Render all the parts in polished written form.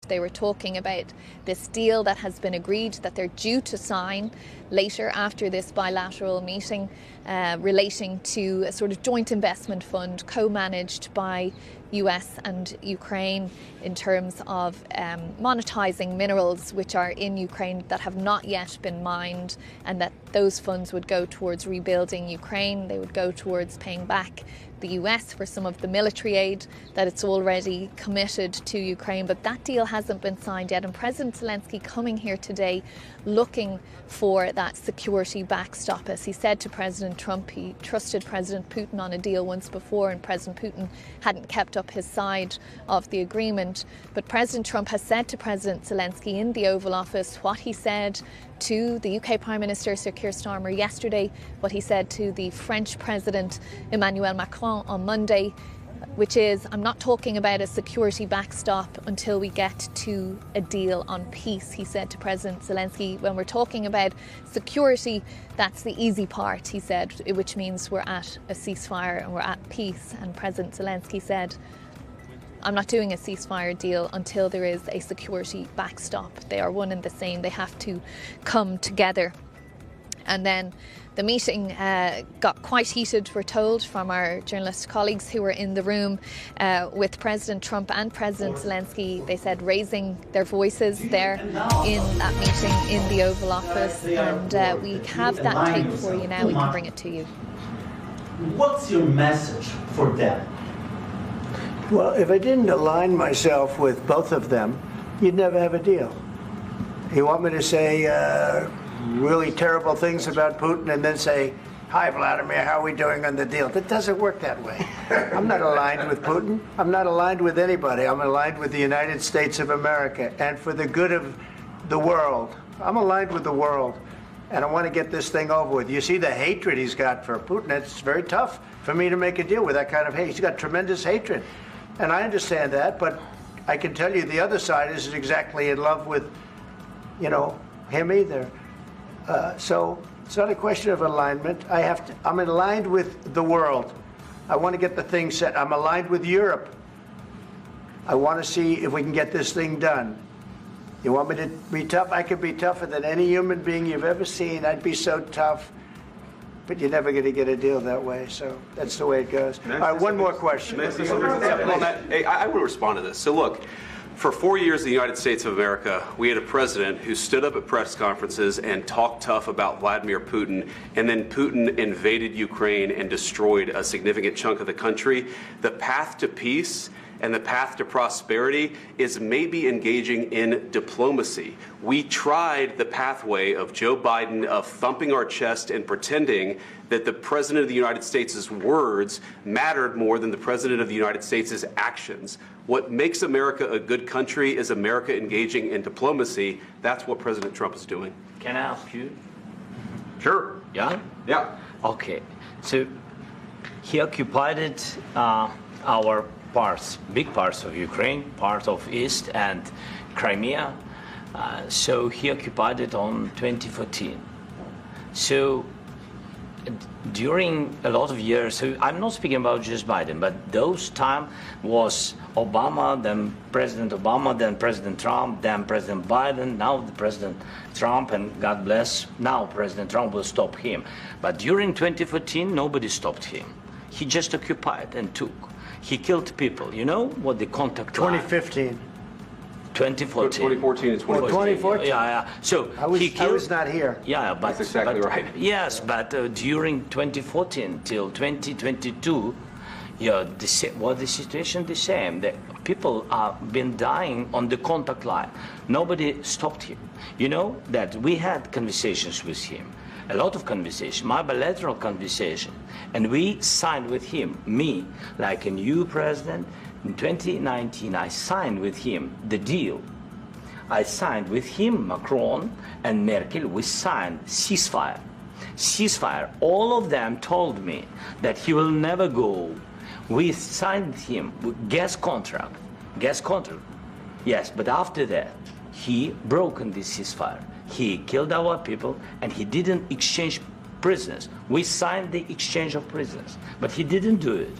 They were talking about this deal that has been agreed that they're due to sign later after this bilateral meeting, relating to a sort of joint investment fund co-managed by US and Ukraine in terms of monetizing minerals which are in Ukraine that have not yet been mined, and that those funds would go towards rebuilding Ukraine. They would go towards paying back the US for some of the military aid that it's already committed to Ukraine. But that deal hasn't been signed yet, and President Zelensky coming here today looking for that security backstop. As he said to President Trump, he trusted President Putin on a deal once before, and President Putin hadn't kept up his side of the agreement. But President Trump has said to President Zelensky in the Oval Office what he said to the UK Prime Minister Sir Keir Starmer yesterday, what he said to the French President Emmanuel Macron on Monday, which is, I'm not talking about a security backstop until we get to a deal on peace. He said to President Zelensky, when we're talking about security, that's the easy part, he said, which means we're at a ceasefire and we're at peace. And President Zelensky said, I'm not doing a ceasefire deal until there is a security backstop. They are one and the same. They have to come together. And then the meeting got quite heated, we're told, from our journalist colleagues who were in the room with President Trump and President Zelensky. They said raising their voices there in that meeting in the Oval Office. And we have that tape for you now. We can bring it to you. What's your message for them? Well, if I didn't align myself with both of them, you'd never have a deal. You want me to say really terrible things about Putin and then say, hi, Vladimir, how are we doing on the deal? That doesn't work that way. I'm not aligned with Putin. I'm not aligned with anybody. I'm aligned with the United States of America. And for the good of the world, I'm aligned with the world. And I want to get this thing over with. You see the hatred he's got for Putin. It's very tough for me to make a deal with that kind of hate. He's got tremendous hatred. And I understand that, but I can tell you the other side isn't exactly in love with, him either. So it's not a question of alignment. I'm aligned with the world. I want to get the thing set. I'm aligned with Europe. I want to see if we can get this thing done. You want me to be tough? I could be tougher than any human being you've ever seen. I'd be so tough. But you're never going to get a deal that way, so that's the way it goes. All right, one more question. I would respond to this. So look, for 4 years in the United States of America, we had a president who stood up at press conferences and talked tough about Vladimir Putin, and then Putin invaded Ukraine and destroyed a significant chunk of the country. The path to peace and the path to prosperity is maybe engaging in diplomacy. We tried the pathway of Joe Biden of thumping our chest and pretending that the President of the United States' words mattered more than the President of the United States' actions. What makes America a good country is America engaging in diplomacy. That's what President Trump is doing. Can I ask you? Sure. Yeah? Yeah. Okay. So he occupied our big parts of Ukraine, part of East and Crimea. So he occupied it on 2014. So during a lot of years, so I'm not speaking about just Biden, but those time was Obama, then President Obama, then President Trump, then President Biden, now the President Trump, and God bless, now President Trump will stop him. But during 2014, nobody stopped him. He just occupied and took. He killed people. You know what the contact 2015. 2014. 2014 and 2015. 2014. Yeah. So I was not here. Yeah, but that's exactly right. Yes, but during 2014 till 2022, the situation the same. The people have been dying on the contact line. Nobody stopped him. You know that we had conversations with him. A lot of conversation, my bilateral conversation, and we signed with him, me, like a new president. In 2019, I signed with him the deal. I signed with him, Macron and Merkel, we signed ceasefire. Ceasefire, all of them told me that he will never go. We signed with him with gas contract, yes, but after that, he broken this ceasefire. He killed our people, and he didn't exchange prisoners. We signed the exchange of prisoners, but he didn't do it.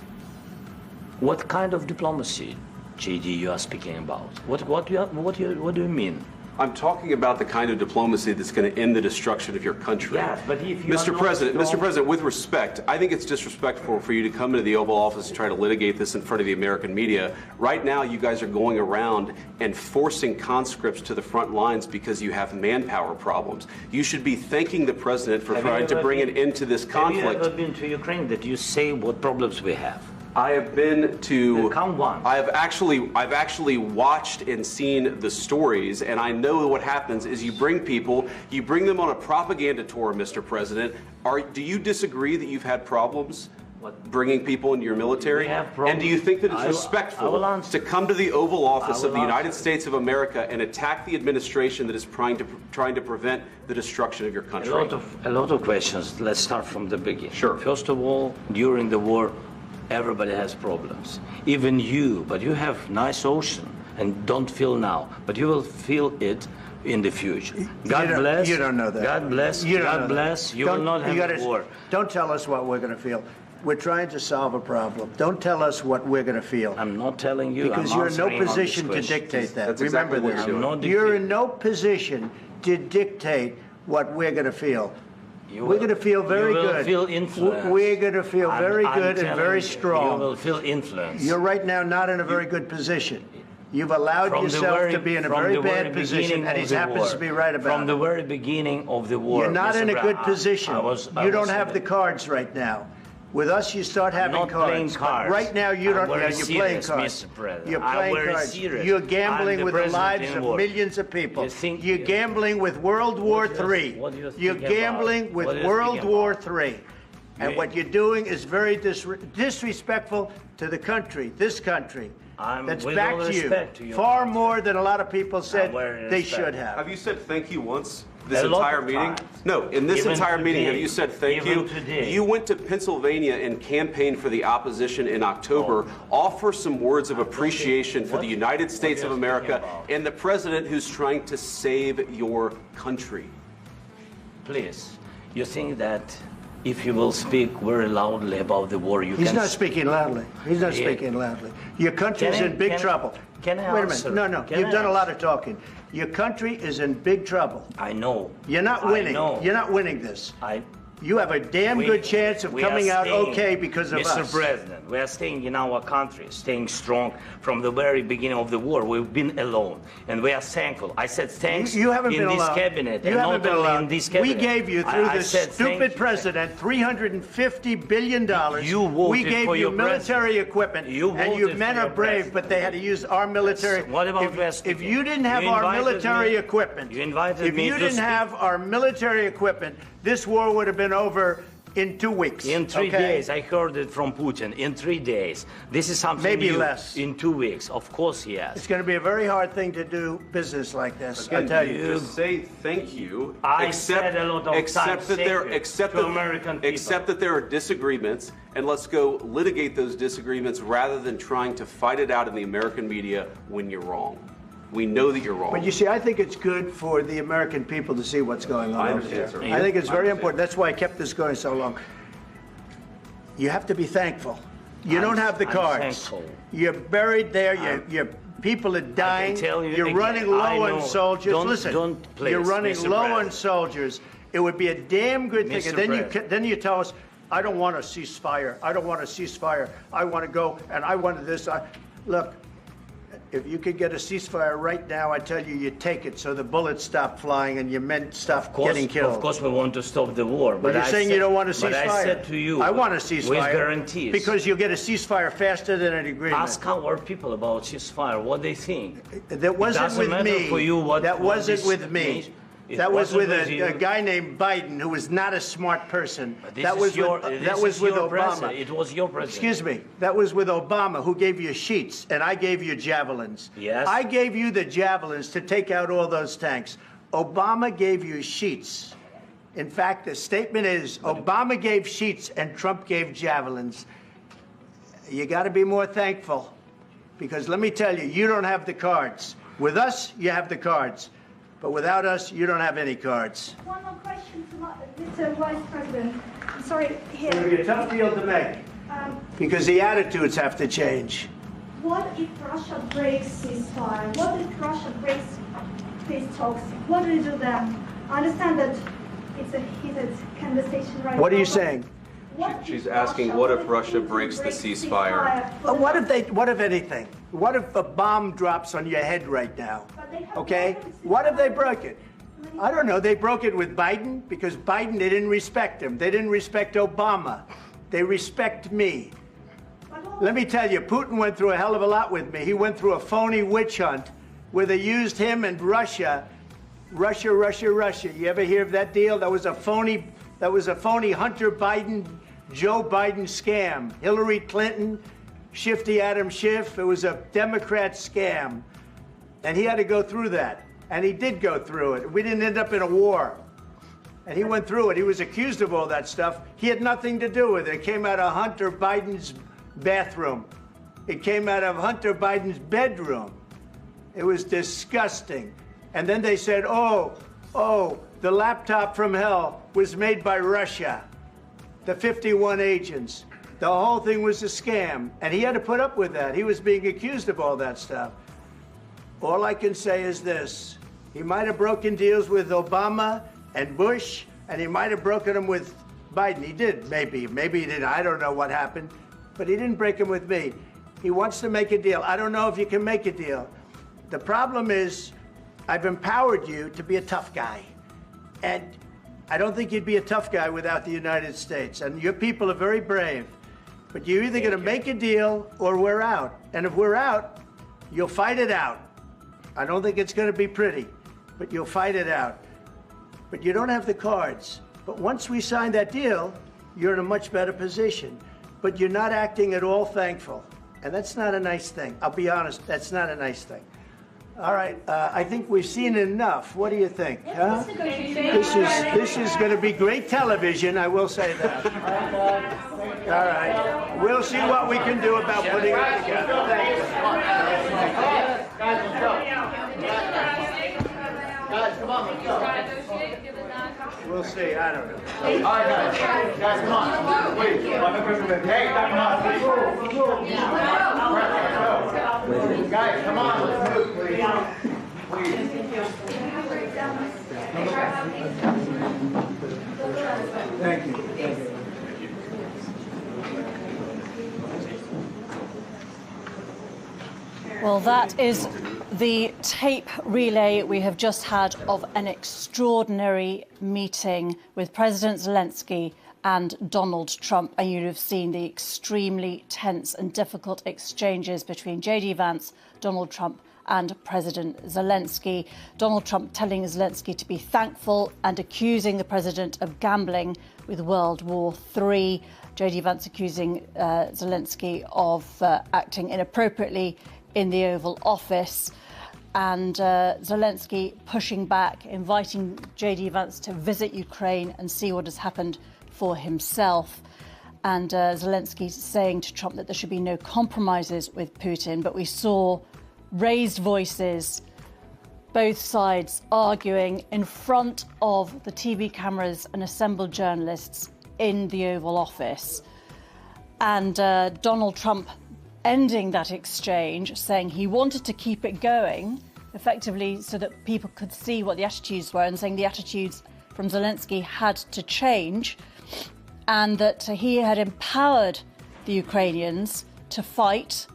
What kind of diplomacy JD, you are speaking about? What do you mean? I'm talking about the kind of diplomacy that's going to end the destruction of your country. Yes, but if you Mr. President, with respect, I think it's disrespectful for you to come into the Oval Office and try to litigate this in front of the American media. Right now, you guys are going around and forcing conscripts to the front lines because you have manpower problems. You should be thanking the President for trying to bring an end to this conflict. Have you ever been to Ukraine that you say what problems we have? I have been to. Count one. I've actually watched and seen the stories, and I know what happens is you bring them on a propaganda tour, Mr. President. Do you disagree that you've had problems bringing people into your military? And do you think that it's respectful to come to the Oval Office of the United States of America and attack the administration that is trying to prevent the destruction of your country? A lot of questions. Let's start from the beginning. Sure. First of all, during the war, everybody has problems, even you, but you have nice ocean and don't feel now, but you will feel it in the future. God bless. You don't know that. God bless. God bless. You will not have war. Don't tell us what we're going to feel. We're trying to solve a problem. Don't tell us what we're going to feel. I'm not telling you. Because you're in no position to dictate that. That's Remember exactly this. You're in no position to dictate what we're going to feel. We're going to feel very good. You will feel influence. We're going to feel very good and very strong. You will feel influence. You're right now not in a very good position. You've allowed yourself to be in a very bad position, and he happens to be right about it. From the very beginning of the war. You're not in a good position. You don't have the cards right now. With us, you start having cards. Playing cards. Right now, you don't. You're playing cards. Mr. President. You're playing cards. You're gambling with the lives of millions of people. You're gambling with World War III. You're gambling with World War III. And what you're doing is very disrespectful to the country, this country. That's back to you. Far more than a lot of people said they should have. Have you said thank you once? This entire meeting? No, in this entire meeting, have you said thank you? You went to Pennsylvania and campaigned for the opposition in October. Offer some words of appreciation for the United States of America and the president who's trying to save your country. Please, you think that if you will speak very loudly about the war, you can... He's not speaking loudly. He's not speaking loudly. Your country's in big trouble. Can I Wait a answer? minute. No. You've done a lot of talking. Your country is in big trouble. I know. You're not winning. You're not winning this. You have a damn good chance of coming out okay because of us. Mr. President, we are staying in our country, staying strong from the very beginning of the war. We've been alone, and we are thankful. I said thanks you haven't in been this alone. cabinet, you and haven't not been only alone. in this cabinet. We gave you, through this stupid president, $350 billion. You voted we gave for you your military equipment, and your men are brave, but they had to use our military. What about if you didn't have our military equipment, if you didn't have our military equipment, this war would have been over in 2 weeks. In 3 days. I heard it from Putin. In 3 days. This is something maybe new. Less. In 2 weeks. Of course, yes. It's going to be a very hard thing to do business like this. I tell you. Just say thank you. I said a lot of accept that there are disagreements, and let's go litigate those disagreements rather than trying to fight it out in the American media when you're wrong. We know that you're wrong. But you see, I think it's good for the American people to see what's going on. I understand, sir. I think it's very important. That's why I kept this going so long. You have to be thankful. You don't have the cards. Thankful. You're buried there. Your people are dying. You're running low on soldiers. Listen, you're running low on soldiers. It would be a damn good thing. And then you tell us, I don't want a ceasefire. I don't want a ceasefire. I want to go, and I wanted this. Look. If you could get a ceasefire right now, I tell you, you take it so the bullets stop flying and your men stop getting killed. Of course, we want to stop the war. But you're saying you don't want a ceasefire. But I said to you, I want a ceasefire. With guarantees. Because you'll get a ceasefire faster than an agreement. Ask our people about ceasefire, what they think. That wasn't with me. That wasn't with me. That was with a guy named Biden, who was not a smart person. That was with Obama. It was your president. Excuse me. That was with Obama, who gave you sheets, and I gave you javelins. Yes. I gave you the javelins to take out all those tanks. Obama gave you sheets. In fact, the statement is Obama gave sheets and Trump gave javelins. You got to be more thankful, because let me tell you, you don't have the cards. With us, you have the cards. But without us, you don't have any cards. One more question to Mr. Vice President. I'm sorry, here. It's going to be a tough deal to make, because the attitudes have to change. what if Russia breaks ceasefire? What if Russia breaks peace talks? What do you do then? I understand that it's a heated conversation right now. What are you saying? She's asking, what if Russia breaks the ceasefire? What if anything? What if a bomb drops on your head right now? Okay? What if they broke it? I don't know. They broke it with Biden because Biden, they didn't respect him. They didn't respect Obama. They respect me. Let me tell you, Putin went through a hell of a lot with me. He went through a phony witch hunt where they used him and Russia. Russia. You ever hear of that deal? That was a phony Hunter Biden, Joe Biden scam. Hillary Clinton, Shifty Adam Schiff. It was a Democrat scam. And he had to go through that. And he did go through it. We didn't end up in a war. And he went through it. He was accused of all that stuff. He had nothing to do with it. It came out of Hunter Biden's bathroom. It came out of Hunter Biden's bedroom. It was disgusting. And then they said, oh, the laptop from hell was made by Russia. The 51 agents. The whole thing was a scam. And he had to put up with that. He was being accused of all that stuff. All I can say is this. He might have broken deals with Obama and Bush, and he might have broken them with Biden. He did, maybe. Maybe he didn't. I don't know what happened. But he didn't break them with me. He wants to make a deal. I don't know if you can make a deal. The problem is, I've empowered you to be a tough guy. And I don't think you'd be a tough guy without the United States. And your people are very brave. But you're either going to make a deal or we're out. And if we're out, you'll fight it out. I don't think it's going to be pretty, but you'll fight it out. But you don't have the cards. But once we sign that deal, you're in a much better position. But you're not acting at all thankful. And that's not a nice thing. I'll be honest, that's not a nice thing. All right, I think we've seen enough. What do you think? Huh? This is going to be great television, I will say that. All right, we'll see what we can do about putting it together. Thank you. Guys, come on, let's go. We'll see, I don't know. All right, guys, come on. Please, hey, come on, please. Guys, come on, let's move, please. Thank you. Well, that is the tape relay we have just had of an extraordinary meeting with President Zelensky and Donald Trump. And you'd have seen the extremely tense and difficult exchanges between JD Vance, Donald Trump and President Zelensky. Donald Trump telling Zelensky to be thankful and accusing the president of gambling with World War III. JD Vance accusing Zelensky of acting inappropriately in the Oval Office, and Zelensky pushing back, inviting JD Vance to visit Ukraine and see what has happened for himself. And Zelensky saying to Trump that there should be no compromises with Putin. But we saw raised voices, both sides arguing in front of the TV cameras and assembled journalists in the Oval Office. And Donald Trump ending that exchange, saying he wanted to keep it going, effectively so that people could see what the attitudes were, and saying the attitudes from Zelensky had to change, and that he had empowered the Ukrainians to fight,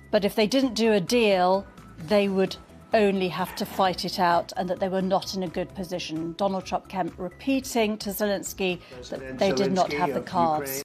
but if they didn't do a deal, they would only have to fight it out, and that they were not in a good position. Donald Trump kept repeating to Zelensky that they did not have the cards.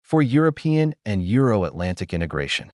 for European and Euro-Atlantic integration.